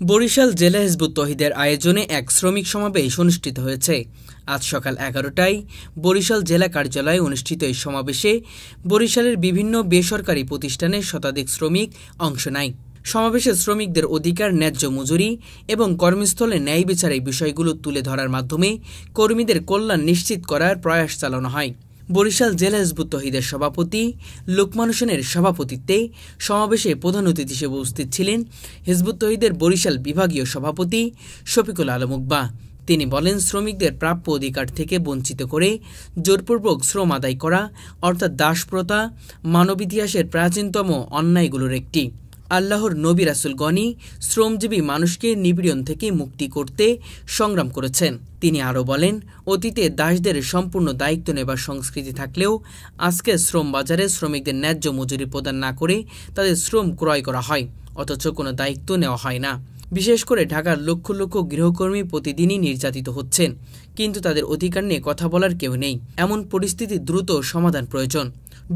বরিশাল জেলা হিজবুত তহিদের আয়োজনে এক শ্রমিক সমাবেশ অনুষ্ঠিত হয়েছে। আজ সকাল ১১টায় বরিশাল জেলা কার্যালয়ে অনুষ্ঠিত এই সমাবেশে বরিশালের বিভিন্ন বেসরকারি প্রতিষ্ঠানের শতাধিক শ্রমিক অংশ নেয়। সমাবেশে শ্রমিকদের অধিকার, ন্যায্য মজুরি এবং কর্মস্থলে ন্যায় বিচারের বিষয়গুলো তুলে ধরার মাধ্যমে কর্মীদের কল্যাণ নিশ্চিত করার প্রয়াস চালানো হয়। বরিশাল জেলা হিজবুত তহিদের সভাপতি লোকমান হোসেনের সভাপতিত্বে সমাবেশে প্রধান অতিথি হিসেবে উপস্থিত ছিলেন হিজবুত তহিদের বরিশাল বিভাগীয় সভাপতি শফিকুল আলম উকবা। তিনি বলেন, শ্রমিকদের প্রাপ্য অধিকার থেকে বঞ্চিত করে জোরপূর্বক শ্রম আদায় করা অর্থাৎ দাসপ্রথা মানব ইতিহাসের প্রাচীনতম অন্যায়গুলোর একটি। আল্লাহর নবী রাসূলগণই শ্রমজীবী মানুষকে নিপীড়ন থেকে মুক্তি করতে সংগ্রাম করেছেন। তিনি আরও বলেন, অতীতে দাসদের সম্পূর্ণ দায়িত্ব নেবার সংস্কৃতি থাকলেও আজকে শ্রম বাজারে শ্রমিকদের ন্যায্য মজুরি প্রদান না করে তাদের শ্রম ক্রয় করা হয়, অথচ কোনো দায়িত্ব নেওয়া হয় না। বিশেষ করে ঢাকার লক্ষ লক্ষ গৃহকর্মী প্রতিদিনই নির্যাতিত হচ্ছেন, কিন্তু তাদের অধিকার নিয়ে কথা বলার কেউ নেই। এমন পরিস্থিতি দ্রুত সমাধান প্রয়োজন।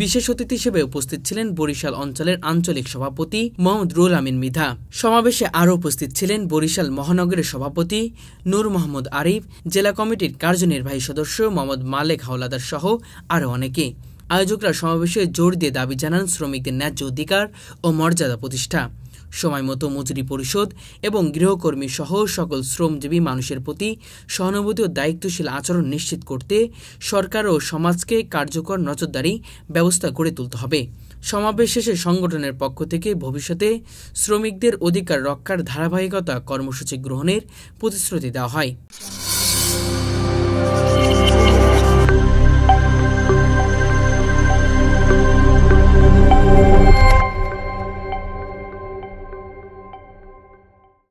বিশেষ অতিথি হিসেবে উপস্থিত ছিলেন বরিশাল অঞ্চলের আঞ্চলিক সভাপতি মোহাম্মদ রুহুল আমিন মৃধা। সমাবেশে আরও উপস্থিত ছিলেন বরিশাল মহানগরের সভাপতি নূর মোহাম্মদ আরিফ, জেলা কমিটির কার্যনির্বাহী সদস্য মোহাম্মদ মালেক হাওলাদার সহ আরও অনেকে। আয়োজকরা সমাবেশে জোর দিয়ে দাবি জানান শ্রমিকদের ন্যায্য অধিকার ও মর্যাদা প্রতিষ্ঠা, সময়মতো মজুরি পরিশোধ এবং গৃহকর্মী সহ সকল শ্রমজীবী মানুষের প্রতি সহানুভূতি ও দায়িত্বশীল আচরণ নিশ্চিত করতে সরকার ও সমাজকে কার্যকর নজরদারি ব্যবস্থা গড়ে তুলতে হবে। সমাবেশ শেষে সংগঠনের পক্ষ থেকে ভবিষ্যতে শ্রমিকদের অধিকার রক্ষার ধারাবাহিকতা কর্মসূচি গ্রহণের প্রতিশ্রুতি দেওয়া হয়।